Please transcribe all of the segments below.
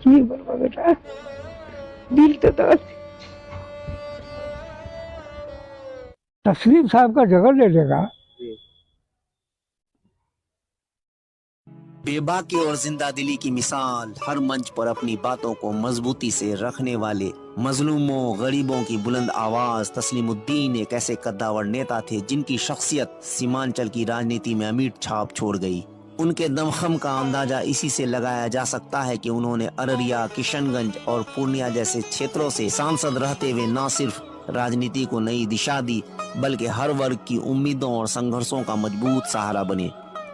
नहीं बोलवा बेटा, दिल तो दर्द। तस्लीम साहब का जगह ले लेगा। बेबाकी और जिंदा दिली की मिसाल, हर मंच पर अपनी बातों को मजबूती से रखने वाले मजलूमों गरीबों की बुलंद आवाज तस्लीमुद्दीन एक ऐसे कद्दावर नेता थे जिनकी शख्सियत सीमांचल की राजनीति में अमिट छाप छोड़ गई। उनके दमखम का अंदाजा इसी से लगाया जा सकता है कि उन्होंने अररिया, किशनगंज और पूर्णिया जैसे क्षेत्रों से सांसद रहते हुए न सिर्फ राजनीति को नई दिशा दी, बल्कि हर वर्ग की उम्मीदों और संघर्षों का मजबूत सहारा बने।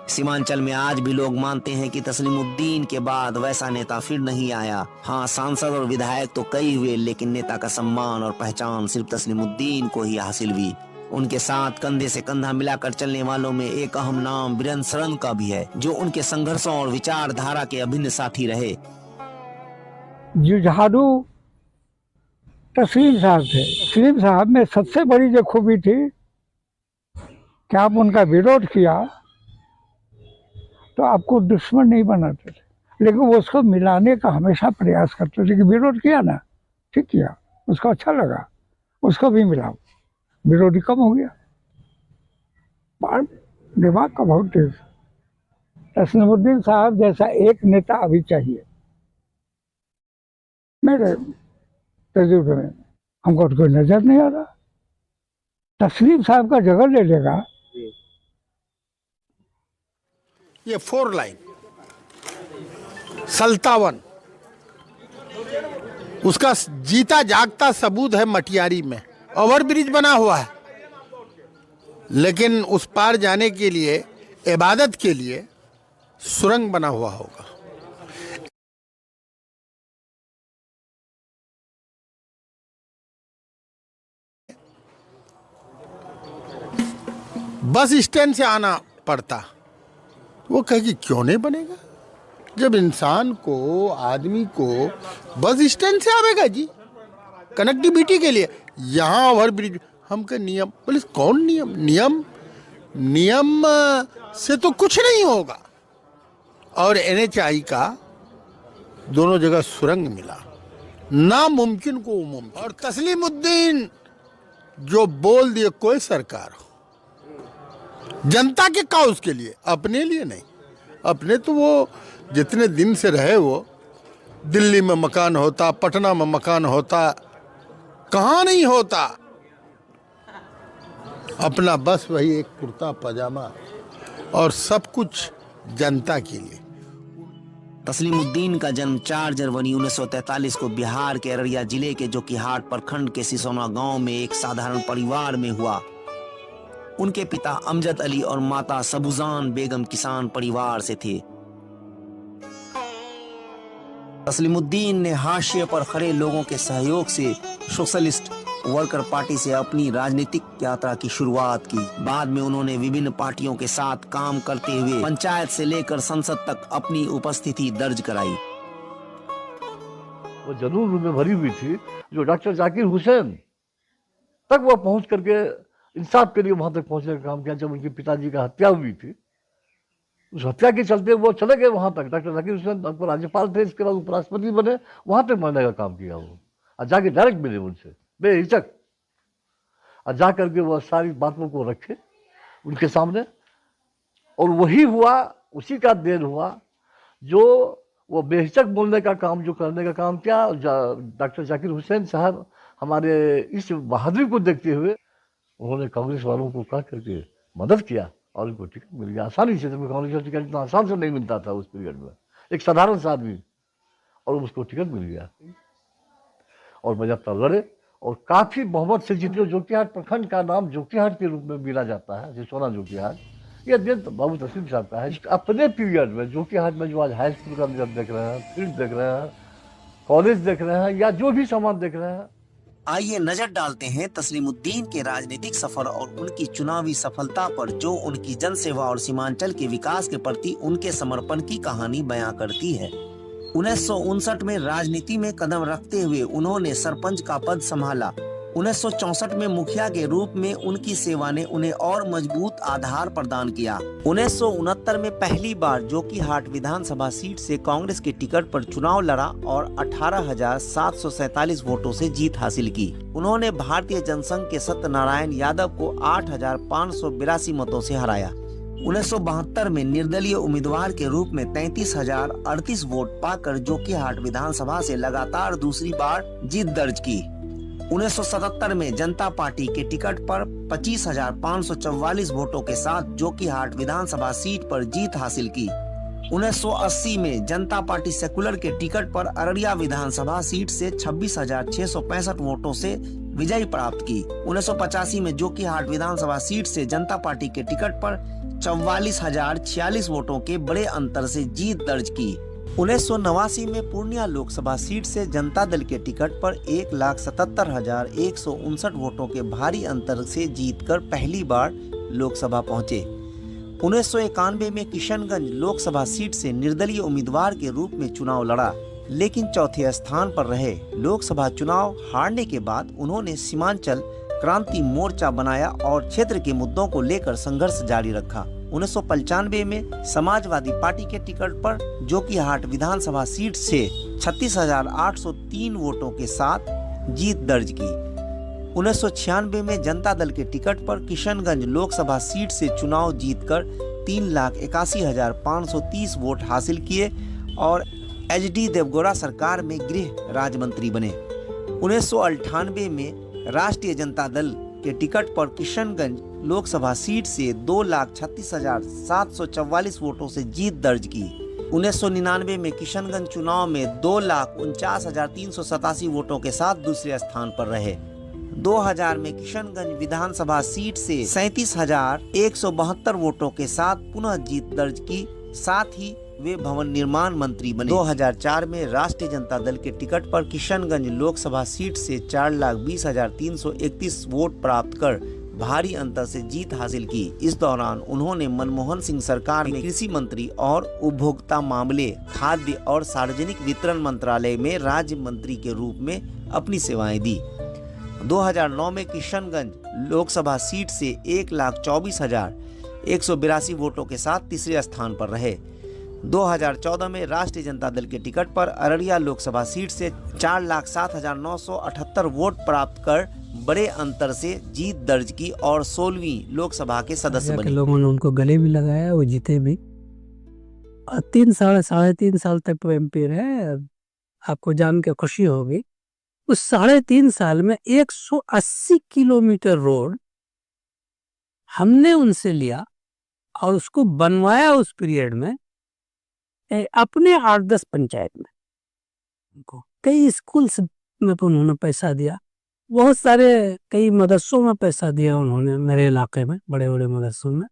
सीमांचल में आज भी लोग मानते हैं कि तस्लीमुद्दीन के बाद वैसा नेता फिर नहीं आया। हाँ, सांसद और विधायक तो कई हुए, लेकिन नेता का सम्मान और पहचान सिर्फ तस्लीमुद्दीन को ही हासिल हुई। उनके साथ कंधे से कंधा मिलाकर चलने वालों में एक अहम नाम बीरेंद्र शरण का भी है, जो उनके संघर्षों और विचारधारा के अभिन्न साथी रहे। जुझारू तस्लीम साहब थे। तस्लीम साहब में सबसे बड़ी जो खूबी थी कि आप उनका विरोध किया तो आपको दुश्मन नहीं बनाते थे, लेकिन वो उसको मिलाने का हमेशा प्रयास करते थे कि विरोध किया ना, ठीक किया, उसको अच्छा लगा, उसको भी मिलाओ, विरोधी कम हो गया। बात दिमाग का बहुत तेज। तस्लीमुद्दीन साहब जैसा एक नेता अभी चाहिए मेरे तजुर्बे में। हमको तो कोई नजर नहीं आ रहा। तस्लीम साहब का जगह ले लेगा। ये 4 लाइन सल्तावन, उसका जीता जागता सबूत है मटियारी में। ओवरब्रिज बना हुआ है, लेकिन उस पार जाने के लिए, इबादत के लिए सुरंग बना हुआ होगा। बस स्टैंड से आना पड़ता। वो कहेगी क्यों नहीं बनेगा, जब इंसान को, आदमी को बस स्टैंड से आवेगा जी कनेक्टिविटी के लिए। यहाँ ओवरब्रिज, हम के नियम, बोले कौन नियम? नियम से तो कुछ नहीं होगा। और NHI का दोनों जगह सुरंग मिला, नामुमकिन को मुमकिन। और तस्लीमुद्दीन जो बोल दिए, कोई सरकार हो, जनता के काउस के लिए, अपने लिए नहीं। अपने तो वो जितने दिन से रहे, वो दिल्ली में मकान होता, पटना में मकान होता, कहाँ नहीं होता। अपना बस वही एक कुर्ता पजामा और सब कुछ जनता के लिए। तस्लीमुद्दीन का जन्म 4 जनवरी 1943 को बिहार के अररिया जिले के जोकीहाट प्रखंड के सिसोना गांव में एक साधारण परिवार में हुआ। उनके पिता अमजद अली और माता सबुजान बेगम किसान परिवार से थे। तस्लीमुद्दीन ने हाशिए पर खड़े लोगों के सहयोग से सोशलिस्ट वर्कर पार्टी से अपनी राजनीतिक यात्रा की शुरुआत की। बाद में उन्होंने विभिन्न पार्टियों के साथ काम करते हुए पंचायत से लेकर संसद तक अपनी उपस्थिति दर्ज कराई। वो जुनून में भरी हुई थी, जो डॉक्टर जाकिर हुसैन तक वो पहुंच करके इंसाफ के लिए वहां तक पहुंचने का काम किया। जब उनके पिताजी का हत्या हुई थी, उस हत्या के चलते वो चले गए वहां तक। डॉक्टर जाकिर हुसैन आपको राज्यपाल थे, इसके बाद उपराष्ट्रपति बने, वहां तक मरने का काम किया वो। और जाके डायरेक्ट मिले उनसे बेहिचक, और जा करके वो सारी बातों को रखे उनके सामने। और वही हुआ, उसी का देन हुआ जो वो बेहिचक बोलने का काम, जो करने का काम किया। डॉक्टर जाकिर हुसैन साहब हमारे इस बहादुरी को देखते हुए उन्होंने कांग्रेस वालों को कहा करके मदद किया और उनको टिकट मिल गया आसानी से। तो कांग्रेस का टिकट इतना आसान से नहीं मिलता था उस पीरियड में, एक साधारण सा आदमी, और उसको टिकट मिल गया। और मजफ्ता लड़े और काफी बहुमत से जीते। जोकीहाट प्रखंड का नाम जोकीहाट के रूप में मिला जाता है, सिसोना जोकीहाट। यह दिन बाबू तस्लीम साहब का है। अपने पीरियड में जोकीहाट में जो आज हाई स्कूल का रिजल्ट देख रहे हैं, फील्ड देख रहे हैं, कॉलेज देख रहे हैं, या जो भी सामान देख रहे हैं। आइए नजर डालते हैं तस्लीमुद्दीन के राजनीतिक सफर और उनकी चुनावी सफलता पर, जो उनकी जनसेवा और सीमांचल के विकास के प्रति उनके समर्पण की कहानी बयां करती है। 1959 में राजनीति में कदम रखते हुए उन्होंने सरपंच का पद संभाला। 1964 में मुखिया के रूप में उनकी सेवा ने उन्हें और मजबूत आधार प्रदान किया। 1969 में पहली बार जोकीहाट विधानसभा सीट से कांग्रेस के टिकट पर चुनाव लड़ा और 18,747 वोटों से जीत हासिल की। उन्होंने भारतीय जनसंघ के सत्यनारायण यादव को 8,582 मतों से हराया। 1972 में निर्दलीय उम्मीदवार के रूप में 33,038 वोट पाकर जोकीहाट विधानसभा से लगातार दूसरी बार जीत दर्ज की। 1977 में जनता पार्टी के टिकट पर 25,544 वोटों के साथ जोकीहाट विधानसभा सीट पर जीत हासिल की। 1980 में जनता पार्टी सेकुलर के टिकट पर अररिया विधानसभा सीट से 26,665 वोटों से विजय प्राप्त की। 1985 में जोकीहाट विधानसभा सीट से जनता पार्टी के टिकट पर 44,046 वोटों के बड़े अंतर से जीत दर्ज की। 1989 में पूर्णिया लोकसभा सीट से जनता दल के टिकट पर 1,77,159 वोटों के भारी अंतर से जीतकर पहली बार लोकसभा पहुंचे। 1991 में किशनगंज लोकसभा सीट से निर्दलीय उम्मीदवार के रूप में चुनाव लड़ा, लेकिन चौथे स्थान पर रहे। लोकसभा चुनाव हारने के बाद उन्होंने सीमांचल क्रांति मोर्चा बनाया और क्षेत्र के मुद्दों को लेकर संघर्ष जारी रखा। 1995 में समाजवादी पार्टी के टिकट पर जोकीहाट विधानसभा सीट से 36,803 वोटों के साथ जीत दर्ज की। 1996 में जनता दल के टिकट पर किशनगंज लोकसभा सीट से चुनाव जीतकर 3,81,530 वोट हासिल किए और एचडी देवगौड़ा सरकार में गृह राज्य मंत्री बने। 1998 में राष्ट्रीय जनता दल के टिकट पर किशनगंज लोकसभा सीट से 2,36,744 वोटों से जीत दर्ज की। 1999 में किशनगंज चुनाव में 2,49,387 वोटों के साथ दूसरे स्थान पर रहे। 2000 में किशनगंज विधानसभा सीट से 37,172 वोटों के साथ पुनः जीत दर्ज की। साथ ही वे भवन निर्माण मंत्री बने। 2004 में राष्ट्रीय जनता दल के टिकट पर किशनगंज लोकसभा सीट से 4,20,331 वोट प्राप्त कर भारी अंतर से जीत हासिल की। इस दौरान उन्होंने मनमोहन सिंह सरकार में कृषि मंत्री और उपभोक्ता मामले, खाद्य और सार्वजनिक वितरण मंत्रालय में राज्य मंत्री के रूप में अपनी सेवाएं दी। 2009 में किशनगंज लोकसभा सीट से 1,24,182 वोटों के साथ तीसरे स्थान पर रहे। 2014 में राष्ट्रीय जनता दल के टिकट पर अररिया लोकसभा सीट से 4,07,978 वोट प्राप्त कर बड़े अंतर से जीत दर्ज की और 16वीं लोकसभा के सदस्य बने। लोगों ने उनको गले भी लगाया, वो जीते भी। और 3 साल तक वो एमपी रहे। आपको जान के खुशी होगी, उस 3.5 साल में 180 किलोमीटर रोड हमने उनसे लिया और उसको बनवाया उस पीरियड में अपने 8-10 पंचायत में। उनको कई स्कूल्स में उन्होंने पैसा दिया, बहुत सारे कई मदरसों में पैसा दिया उन्होंने मेरे इलाके में, बड़े बड़े मदरसों में।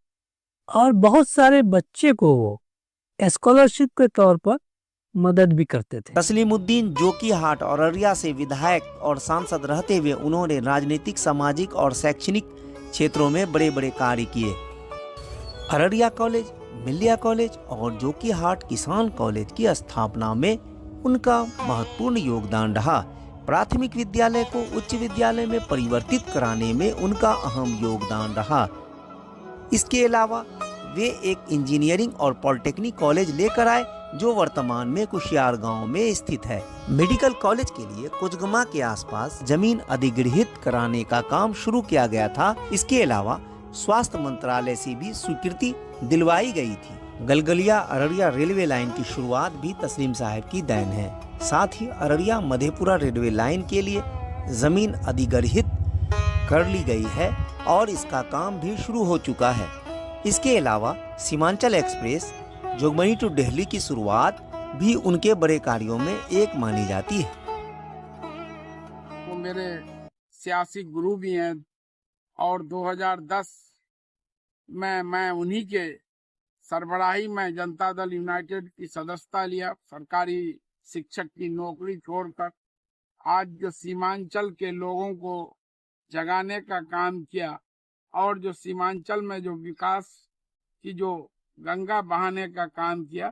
और बहुत सारे बच्चे को वो स्कॉलरशिप के तौर पर मदद भी करते थे। तस्लीमुद्दीन जोकीहाट और अररिया से विधायक और सांसद रहते हुए उन्होंने राजनीतिक, सामाजिक और शैक्षणिक क्षेत्रों में बड़े बड़े कार्य किए। अररिया कॉलेज, मिलिया कॉलेज और जोकीहाट किसान कॉलेज की स्थापना में उनका महत्वपूर्ण योगदान रहा। प्राथमिक विद्यालय को उच्च विद्यालय में परिवर्तित कराने में उनका अहम योगदान रहा। इसके अलावा वे एक इंजीनियरिंग और पॉलिटेक्निक कॉलेज लेकर आए जो वर्तमान में कुशियार गांव में स्थित है। मेडिकल कॉलेज के लिए कुजगमा के आसपास जमीन अधिग्रहित कराने का काम शुरू किया गया था। इसके अलावा स्वास्थ्य मंत्रालय से भी स्वीकृति दिलवाई गई थी। गलगलिया अररिया रेलवे लाइन की शुरुआत भी तस्लीम साहब की देन है। साथ ही अररिया मधेपुरा रेलवे लाइन के लिए जमीन अधिग्रहित कर ली गई है और इसका काम भी शुरू हो चुका है। इसके अलावा सीमांचल एक्सप्रेस जोगबनी टू दिल्ली की शुरुआत भी उनके बड़े कार्यों में एक मानी जाती है। वो मेरे सियासी गुरु भी हैं और 2010 में मैं उन्हीं के सरबराही में जनता दल यूनाइटेड की सदस्यता लिया। सरकारी शिक्षक की नौकरी छोड़कर आज जो सीमांचल के लोगों को जगाने का काम किया और जो सीमांचल में जो विकास की जो गंगा बहाने का काम किया,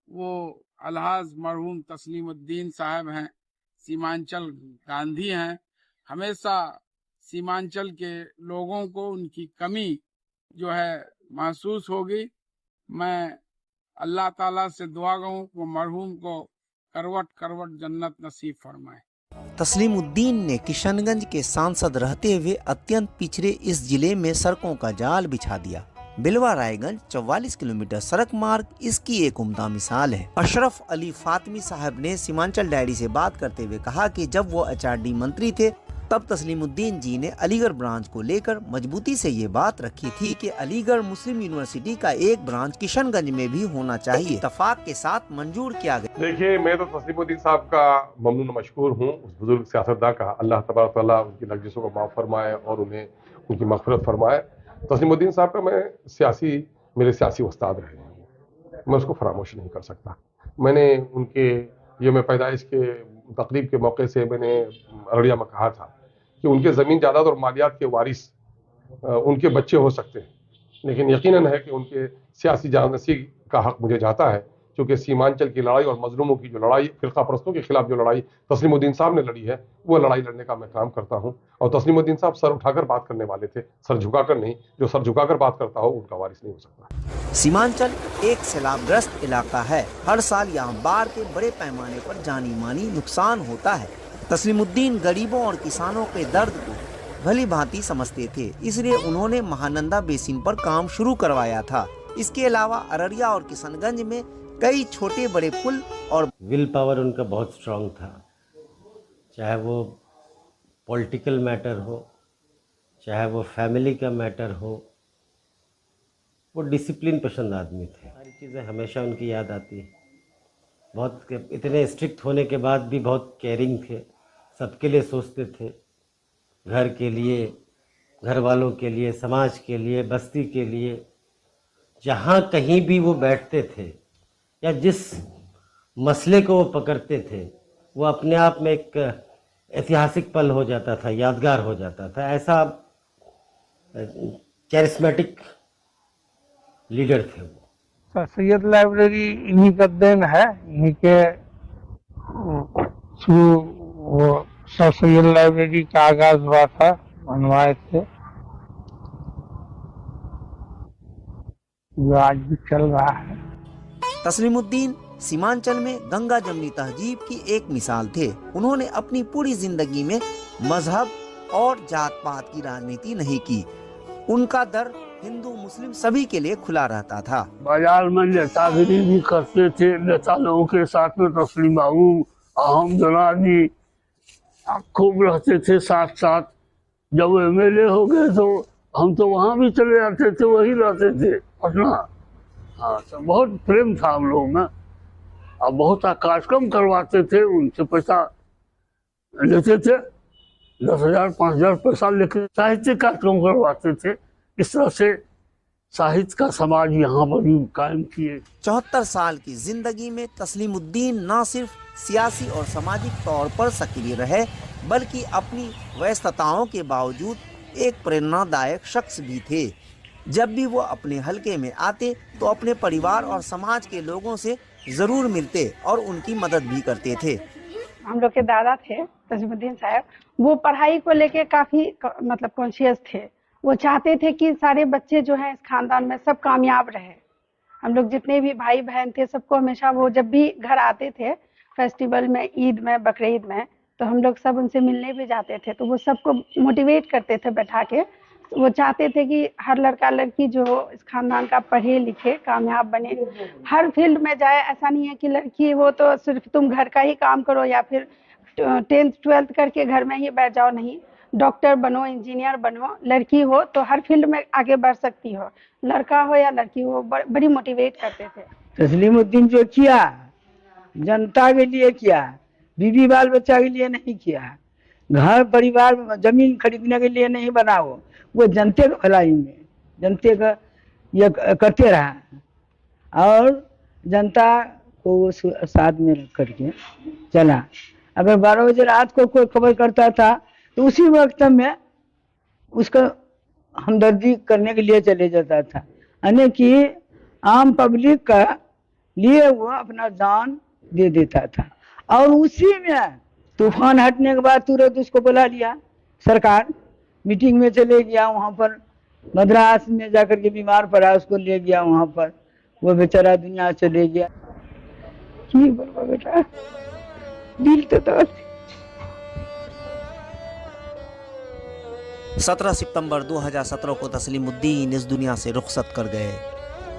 वो अलहाज मरहूम तस्लीमुद्दीन साहब हैं, सीमांचल गांधी हैं। हमेशा सीमांचल के लोगों को उनकी कमी जो है महसूस होगी। मैं अल्लाह ताला से दुआ करूं कि मरहूम को करवट करवट जन्नत नसीब फरमाए। तस्लीमुद्दीन ने किशनगंज के सांसद रहते हुए अत्यंत पिछड़े इस जिले में सड़कों का जाल बिछा दिया। बिलवा रायगंज 44 किलोमीटर सड़क मार्ग इसकी एक उम्दा मिसाल है। अशरफ अली फातमी साहब ने सीमांचल डायरी से बात करते हुए कहा कि जब वो HRD मंत्री थे तब तस्लीमुद्दीन जी ने अलीगढ़ ब्रांच को लेकर मजबूती से ये बात रखी थी कि अलीगढ़ मुस्लिम यूनिवर्सिटी का एक ब्रांच किशनगंज में भी होना चाहिए। इत्तफाक के साथ मंजूर किया गया। देखिए, मैं तो तस्लीमुद्दीन साहब का ममनून मशकूर हूँ, उस बुजुर्ग सियासतदान का। अल्लाह तबारक व तआला उनकी लग्जिशों को माफ़ फरमाए और उन्हें उनकी मग़फ़िरत फरमाए। तस्लीमुद्दीन साहब का मेरे सियासी उस्ताद रहे हैं, मैं उसको फरामोश नहीं कर सकता। मैंने उनके यौम पैदाइश के तकरीब के मौके से मैंने अररिया में कहा था कि उनके ज़मीन जायदाद और मालियात के वारिस उनके बच्चे हो सकते हैं, लेकिन यकीनन है कि उनके सियासी जानसी का हक मुझे जाता है, क्योंकि सीमांचल की लड़ाई और मजलूमों की जो लड़ाई, फिरका परस्तों के खिलाफ जो लड़ाई तस्लीमुद्दीन साहब ने लड़ी है, वो लड़ाई लड़ने का मैं काम करता हूँ। और तस्लीमुद्दीन साहब सर उठाकर बात करने वाले थे, सर झुकाकर नहीं। जो सर झुकाकर बात करता हो उनका वारिस नहीं हो सकता। सीमांचल एक सैलाबग्रस्त इलाका है। हर साल यहाँ बाढ़ के बड़े पैमाने पर जानी मानी नुकसान होता है। तस्लीमुद्दीन गरीबों और किसानों के दर्द को भली भांति समझते थे, इसलिए उन्होंने महानंदा बेसिन पर काम शुरू करवाया था। इसके अलावा अररिया और किशनगंज में कई छोटे बड़े पुल और विल पावर उनका बहुत स्ट्रांग था। चाहे वो पॉलिटिकल मैटर हो, चाहे वो फैमिली का मैटर हो, वो डिसिप्लिन पसंद आदमी थे। सारी चीज़ें हमेशा उनकी याद आती है। बहुत इतने स्ट्रिक्ट होने के बाद भी बहुत केयरिंग थे, सबके लिए सोचते थे, घर के लिए, घर वालों के लिए, समाज के लिए, बस्ती के लिए। जहाँ कहीं भी वो बैठते थे या जिस मसले को वो पकड़ते थे, वो अपने आप में एक ऐतिहासिक पल हो जाता था, यादगार हो जाता था। ऐसा कैरिस्मेटिक लीडर थे वो। सर सैयद लाइब्रेरी इन्हीं का देन है। इन्हीं के थ्रू वो सर सैयद लाइब्रेरी का आगाज हुआ था, बनवाए थे, जो आज भी चल रहा है। तस्लीमुद्दीन सीमांचल में गंगा जमनी तहजीब की एक मिसाल थे। उन्होंने अपनी पूरी जिंदगी में मजहब और जात पात की राजनीति नहीं की। उनका दर हिंदू मुस्लिम सभी के लिए खुला रहता था। बाजार में नेतागिरी भी करते थे, नेता लोगों के साथ में तस्लीम बाबू, अहम जनानी खूब रहते थे साथ साथ। जब MLA हो गए तो हम तो वहाँ भी चले जाते थे, वही रहते थे पटना। हाँ, तो बहुत प्रेम था हम लोग में। अब बहुत कार्यक्रम करवाते थे, उनसे पैसा लेते थे, 10,000 5,000 पैसा लेकर साहित्य कार्यक्रम करवाते थे। इस तरह से साहित्य का समाज यहाँ पर भी कायम किए। 74 साल की जिंदगी में तस्लीमुद्दीन न सिर्फ सियासी और सामाजिक तौर पर सक्रिय रहे, बल्कि अपनी व्यस्तताओं के बावजूद एक प्रेरणादायक शख्स भी थे। जब भी वो अपने हलके में आते तो अपने परिवार और समाज के लोगों से जरूर मिलते और उनकी मदद भी करते थे। हम लोग के दादा थे तस्लीमुद्दीन साहब, वो पढ़ाई को लेके काफी मतलब कॉन्शियस थे। वो चाहते थे कि सारे बच्चे जो हैं इस खानदान में सब कामयाब रहे। हम लोग जितने भी भाई बहन थे सबको हमेशा वो जब भी घर आते थे फेस्टिवल में, ईद में, बकरीद में, तो हम लोग सब उनसे मिलने भी जाते थे। तो वो सबको मोटिवेट करते थे बैठा के। वो चाहते थे कि हर लड़का लड़की जो इस खानदान का पढ़े लिखे कामयाब बने, हर फील्ड में जाए। ऐसा नहीं है कि लड़की हो तो सिर्फ तुम घर का ही काम करो या फिर 10th 12th करके घर में ही बैठ जाओ। नहीं, डॉक्टर बनो, इंजीनियर बनो। लड़की हो तो हर फील्ड में आगे बढ़ सकती हो, लड़का हो या लड़की हो। बड़ी मोटिवेट करते थे। तस्लीमुद्दीन जो किया जनता के लिए किया, बीवी बाल बच्चा के लिए नहीं किया, घर परिवार जमीन खरीदने के लिए नहीं बना। वो जनते के भलाई में, जनते का ये करते रहा और जनता को वो साथ में रख करके चला। अगर 12 बजे रात को कोई खबर करता था तो उसी वक्त में उसका हमदर्दी करने के लिए चले जाता था, यानी कि आम पब्लिक का लिए वो अपना जान दे देता था। और उसी में तूफान हटने के बाद तुरंत उसको बुला लिया सरकार मीटिंग में चले गया, वहाँ पर मद्रास में जाकर के बीमार पड़ा, उसको ले गया वहाँ पर, वो बेचारा दुनिया चले गया। की बोलबो बेटा, दिल तो दर्द। 17 सितंबर 2017 को तस्लीमुद्दीन इस दुनिया से रुखसत कर गए,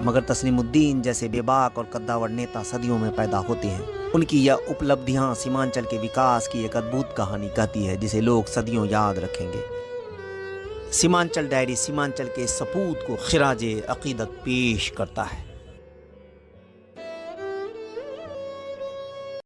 मगर तस्लीमुद्दीन जैसे बेबाक और कद्दावर नेता सदियों में पैदा होते हैं। उनकी यह उपलब्धियां सीमांचल के विकास की एक अद्भुत कहानी कहती है, जिसे लोग सदियों याद रखेंगे। सीमांचल डायरी सीमांचल के सपूत को खिराजे अकीदत पेश करता है।